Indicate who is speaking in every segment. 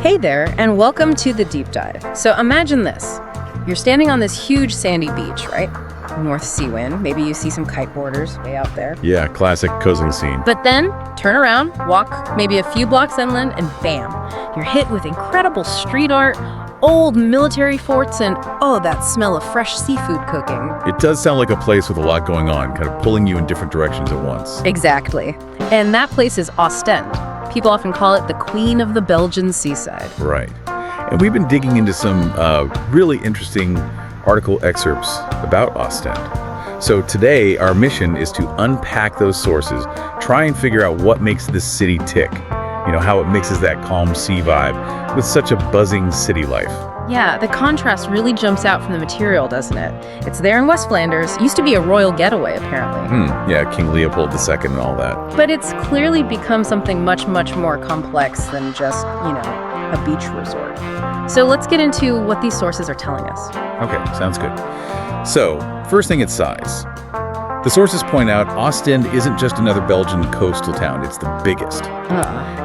Speaker 1: Hey there, and welcome to the deep dive. So imagine this. You're standing on this huge sandy beach, right? North sea wind. Maybe you see some kiteboarders way out there.
Speaker 2: Yeah, classic coasting scene.
Speaker 1: But then, turn around, walk maybe a few blocks inland, and bam, you're hit with incredible street art, old military forts, and oh, that smell of fresh seafood cooking.
Speaker 2: It does sound like a place with a lot going on, kind of pulling you in different directions at once.
Speaker 1: Exactly. And that place is Ostend. People often call it the Queen of the Belgian seaside.
Speaker 2: Right. And we've been digging into some really interesting article excerpts about Ostend. So today, our mission is to unpack those sources, try and figure out what makes this city tick. You know, how it mixes that calm sea vibe with such a buzzing city life.
Speaker 1: Yeah, the contrast really jumps out from the material, doesn't it? It's there in West Flanders. Used to be a royal getaway, apparently.
Speaker 2: Yeah, King Leopold II and all that.
Speaker 1: But it's clearly become something much, much more complex than just, a beach resort. So let's get into what these sources are telling us.
Speaker 2: Okay, sounds good. So, first thing, it's size. The sources point out Ostend isn't just another Belgian coastal town, it's the biggest.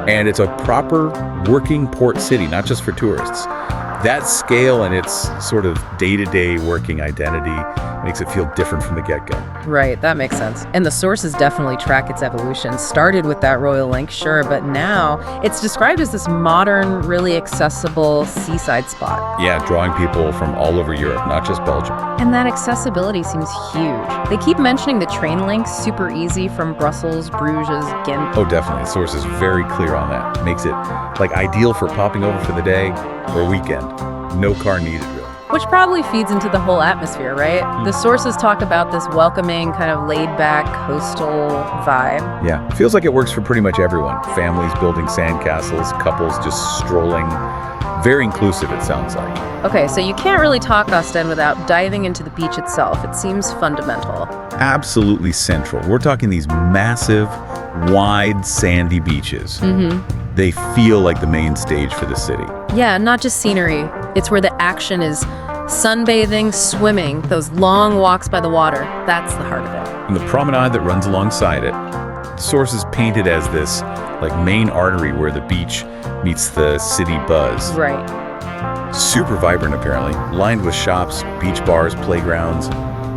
Speaker 2: And it's a proper working port city, not just for tourists. That scale and its sort of day-to-day working identity makes it feel different from the get-go.
Speaker 1: Right, that makes sense. And the sources definitely track its evolution. Started with that royal link, sure, but now it's described as this modern, really accessible seaside spot.
Speaker 2: Yeah, drawing people from all over Europe, not just Belgium.
Speaker 1: And that accessibility seems huge. They keep mentioning the train links, super easy from Brussels, Bruges, Ghent.
Speaker 2: Oh, definitely. The source is very clear on that. Makes it ideal for popping over for the day or weekend. No car needed, really.
Speaker 1: Which probably feeds into the whole atmosphere, right? The sources talk about this welcoming, kind of laid-back, coastal vibe.
Speaker 2: Yeah, feels like it works for pretty much everyone. Families building sandcastles, couples just strolling. Very inclusive, it sounds like.
Speaker 1: Okay, so you can't really talk Ostend without diving into the beach itself. It seems fundamental.
Speaker 2: Absolutely central. We're talking these massive, wide, sandy beaches. They feel like the main stage for the city.
Speaker 1: Yeah, not just scenery. It's where the action is sunbathing, swimming, those long walks by the water. That's the heart of it.
Speaker 2: And the promenade that runs alongside it, the source is painted as this main artery where the beach meets the city buzz.
Speaker 1: Right.
Speaker 2: Super vibrant, apparently, lined with shops, beach bars, playgrounds.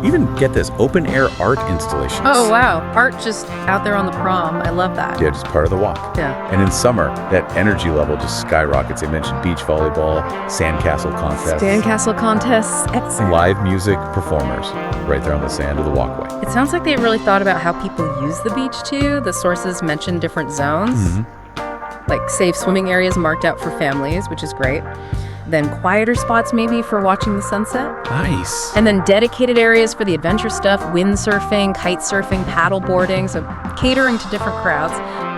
Speaker 2: Even, get this, open-air art installations.
Speaker 1: Oh, wow. Art just out there on the prom. I love that.
Speaker 2: Yeah, just part of the walk.
Speaker 1: Yeah.
Speaker 2: And in summer, that energy level just skyrockets. They mentioned beach volleyball, sandcastle contests.
Speaker 1: Sandcastle contests.
Speaker 2: Live music performers right there on the sand of the walkway.
Speaker 1: It sounds like they really thought about how people use the beach, too. The sources mentioned different zones. Like safe swimming areas marked out for families, which is great. Then quieter spots maybe for watching the sunset.
Speaker 2: Nice.
Speaker 1: And then dedicated areas for the adventure stuff, windsurfing, kite surfing, paddle boarding, so catering to different crowds.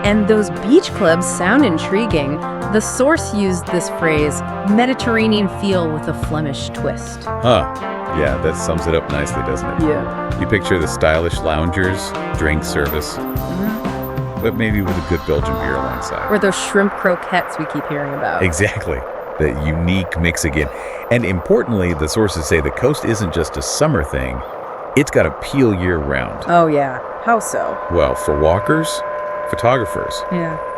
Speaker 1: And those beach clubs sound intriguing. The source used this phrase, Mediterranean feel with a Flemish twist.
Speaker 2: Yeah, that sums it up nicely, doesn't it?
Speaker 1: Yeah.
Speaker 2: You picture the stylish loungers, drink service, but maybe with a good Belgian beer alongside.
Speaker 1: Or those shrimp croquettes we keep hearing about.
Speaker 2: Exactly. The unique mix again. And importantly, the sources say the coast isn't just a summer thing. It's got appeal year-round.
Speaker 1: Oh, yeah. How so?
Speaker 2: Well, for walkers, photographers,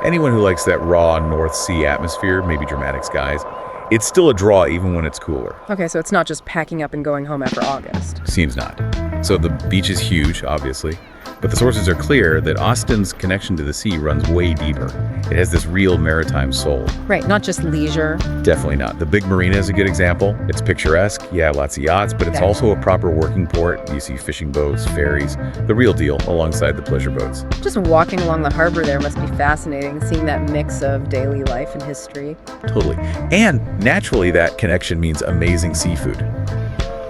Speaker 2: anyone who likes that raw North Sea atmosphere, maybe dramatic skies, it's still a draw even when it's cooler.
Speaker 1: Okay, so it's not just packing up and going home after August.
Speaker 2: Seems not. So the beach is huge, obviously. But the sources are clear that Ostend's connection to the sea runs way deeper. It has this real maritime soul.
Speaker 1: Right, not just leisure.
Speaker 2: Definitely not. The big marina is a good example. It's picturesque, yeah, lots of yachts, but it's also a proper working port. You see fishing boats, ferries, the real deal alongside the pleasure boats.
Speaker 1: Just walking along the harbor there must be fascinating, seeing that mix of daily life and history.
Speaker 2: Totally. And naturally, that connection means amazing seafood.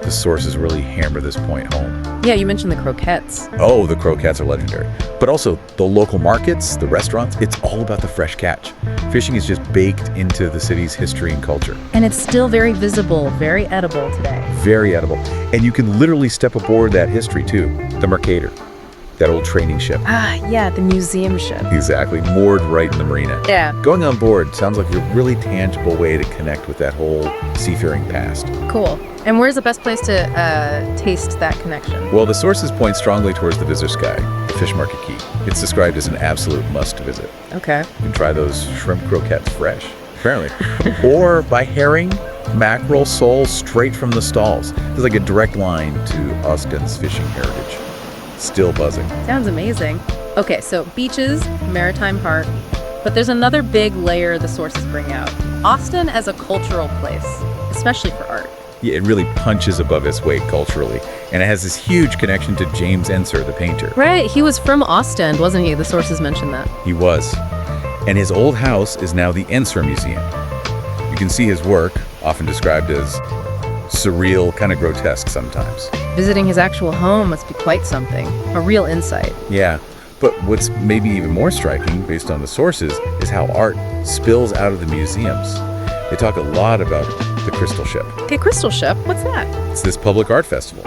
Speaker 2: The sources really hammer this point home.
Speaker 1: Yeah, you mentioned the croquettes.
Speaker 2: Oh, the croquettes are legendary. But also, the local markets, the restaurants, it's all about the fresh catch. Fishing is just baked into the city's history and culture.
Speaker 1: And it's still very visible, very edible today.
Speaker 2: Very edible. And you can literally step aboard that history, too. The Mercator, that old training ship.
Speaker 1: Yeah, the museum ship.
Speaker 2: Exactly, moored right in the marina.
Speaker 1: Yeah.
Speaker 2: Going on board sounds like a really tangible way to connect with that whole seafaring past.
Speaker 1: Cool. And where's the best place to taste that connection?
Speaker 2: Well, the sources point strongly towards the visitor sky, the Fish Market Quay. It's described as an absolute must visit.
Speaker 1: Okay.
Speaker 2: You can try those shrimp croquettes fresh apparently. Or by herring, mackerel, sole, straight from the stalls. There's like a direct line to Ostend's fishing heritage. Still buzzing.
Speaker 1: Sounds amazing. Okay, so beaches, maritime heart, but there's another big layer the sources bring out. Ostend as a cultural place, especially for art.
Speaker 2: Yeah, it really punches above its weight culturally, and it has this huge connection to James Ensor, the painter.
Speaker 1: Right, he was from Ostend, wasn't he? The sources mentioned that.
Speaker 2: He was. And his old house is now the Ensor Museum. You can see his work, often described as surreal, kind of grotesque sometimes.
Speaker 1: Visiting his actual home must be quite something, a real insight.
Speaker 2: Yeah, but what's maybe even more striking, based on the sources, is how art spills out of the museums. They talk a lot about the Crystal Ship.
Speaker 1: Okay, Crystal Ship, what's that?
Speaker 2: It's this public art festival.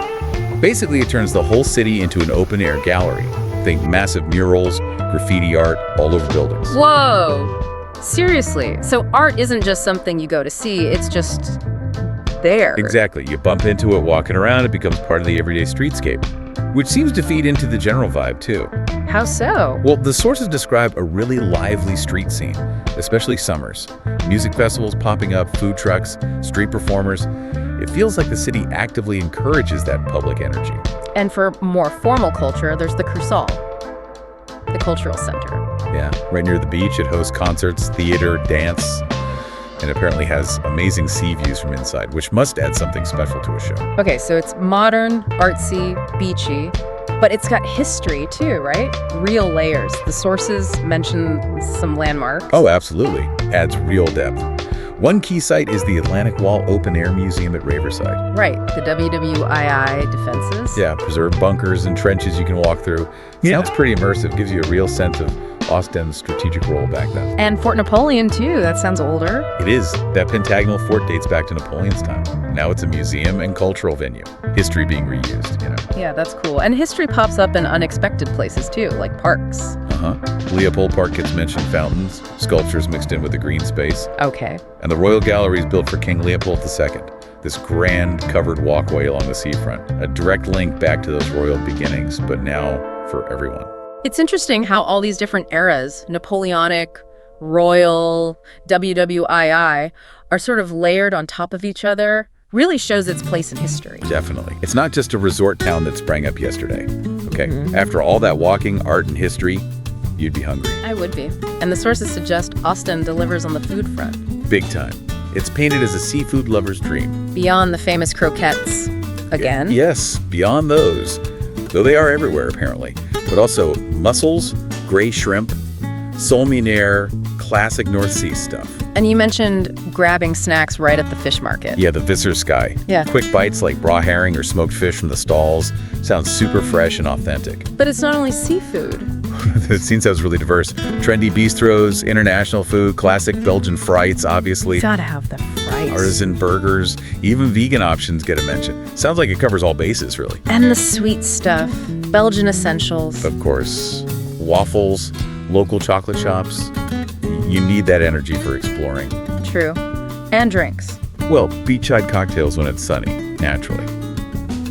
Speaker 2: Basically, it turns the whole city into an open-air gallery. Think massive murals, graffiti art, all over buildings.
Speaker 1: Whoa! Seriously, so art isn't just something you go to see, it's just there.
Speaker 2: Exactly. You bump into it walking around, it becomes part of the everyday streetscape, which seems to feed into the general vibe, too.
Speaker 1: How so?
Speaker 2: Well, the sources describe a really lively street scene, especially summers. Music festivals popping up, food trucks, street performers. It feels like the city actively encourages that public energy.
Speaker 1: And for more formal culture, there's the Crusoe, the cultural center.
Speaker 2: Yeah, right near the beach. It hosts concerts, theater, dance, and apparently has amazing sea views from inside, which must add something special to a show.
Speaker 1: Okay, so it's modern, artsy, beachy, but it's got history too, right? Real layers. The sources mention some landmarks.
Speaker 2: Oh, absolutely. Adds real depth. One key site is the Atlantic Wall Open Air Museum at Riverside.
Speaker 1: Right, the WWII defenses.
Speaker 2: Yeah, preserved bunkers and trenches you can walk through. Sounds pretty immersive, gives you a real sense of Ostend's strategic role back then.
Speaker 1: And Fort Napoleon too, that sounds older.
Speaker 2: It is. That pentagonal fort dates back to Napoleon's time. Now it's a museum and cultural venue. History being reused, you know.
Speaker 1: Yeah, that's cool. And history pops up in unexpected places too, like parks.
Speaker 2: Leopold Park gets mentioned, fountains, sculptures mixed in with the green space.
Speaker 1: Okay.
Speaker 2: And the Royal Gallery is built for King Leopold II. This grand covered walkway along the seafront. A direct link back to those royal beginnings, but now for everyone.
Speaker 1: It's interesting how all these different eras, Napoleonic, Royal, WWII, are sort of layered on top of each other. Really shows its place in history.
Speaker 2: Definitely. It's not just a resort town that sprang up yesterday. Okay, after all that walking, art, and history, you'd be hungry.
Speaker 1: I would be. And the sources suggest Ostend delivers on the food front.
Speaker 2: Big time. It's painted as a seafood lover's dream.
Speaker 1: Beyond the famous croquettes. Again?
Speaker 2: Yes, beyond those. Though they are everywhere, apparently. But also mussels, gray shrimp, sole minaire, classic North Sea stuff.
Speaker 1: And you mentioned grabbing snacks right at the fish market.
Speaker 2: Yeah, the Visser Sky.
Speaker 1: Yeah.
Speaker 2: Quick bites like raw herring or smoked fish from the stalls. Sounds super fresh and authentic.
Speaker 1: But it's not only seafood.
Speaker 2: The scene sounds really diverse. Trendy bistros, international food, classic Belgian frites, obviously.
Speaker 1: Gotta have the frites.
Speaker 2: Artisan burgers, even vegan options get a mention. Sounds like it covers all bases, really.
Speaker 1: And the sweet stuff. Belgian essentials.
Speaker 2: Of course. Waffles, local chocolate shops. You need that energy for exploring.
Speaker 1: True. And drinks.
Speaker 2: Well, beachside cocktails when it's sunny, naturally.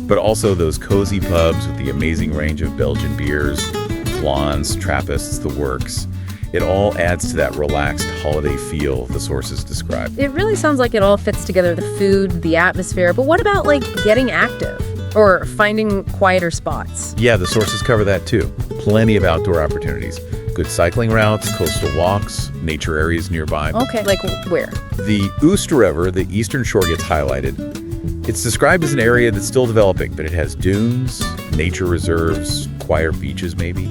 Speaker 2: But also those cozy pubs with the amazing range of Belgian beers, blondes, Trappists, the works. It all adds to that relaxed holiday feel the sources describe.
Speaker 1: It really sounds like it all fits together, the food, the atmosphere, but what about like getting active or finding quieter spots?
Speaker 2: Yeah, the sources cover that too. Plenty of outdoor opportunities. Good cycling routes, coastal walks, nature areas nearby.
Speaker 1: Okay, like where?
Speaker 2: The Oostr River, the eastern shore, gets highlighted. It's described as an area that's still developing, but it has dunes, nature reserves, quiet beaches maybe.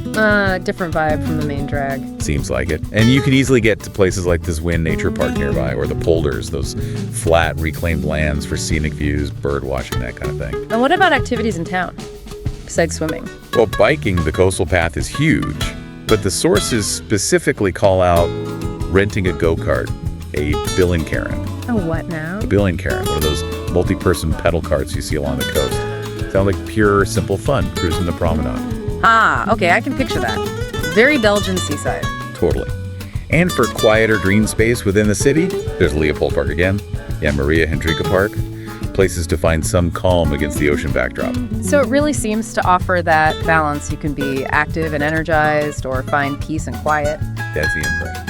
Speaker 1: Different vibe from the main drag.
Speaker 2: Seems like it. And you can easily get to places like this Wind Nature Park nearby, or the polders, those flat reclaimed lands for scenic views, bird watching, that kind of thing.
Speaker 1: And what about activities in town, besides swimming?
Speaker 2: Well, biking the coastal path is huge, but the sources specifically call out renting a go-kart, a Billenkarren.
Speaker 1: Oh, what now?
Speaker 2: A Billenkarren, one of those multi-person pedal carts you see along the coast. Sound like pure, simple fun, cruising the promenade.
Speaker 1: Ah, okay, I can picture that. Very Belgian seaside.
Speaker 2: Totally. And for quieter green space within the city, there's Leopold Park again, and Maria Hendrika Park, places to find some calm against the ocean backdrop.
Speaker 1: So it really seems to offer that balance. You can be active and energized or find peace and quiet.
Speaker 2: That's the impression.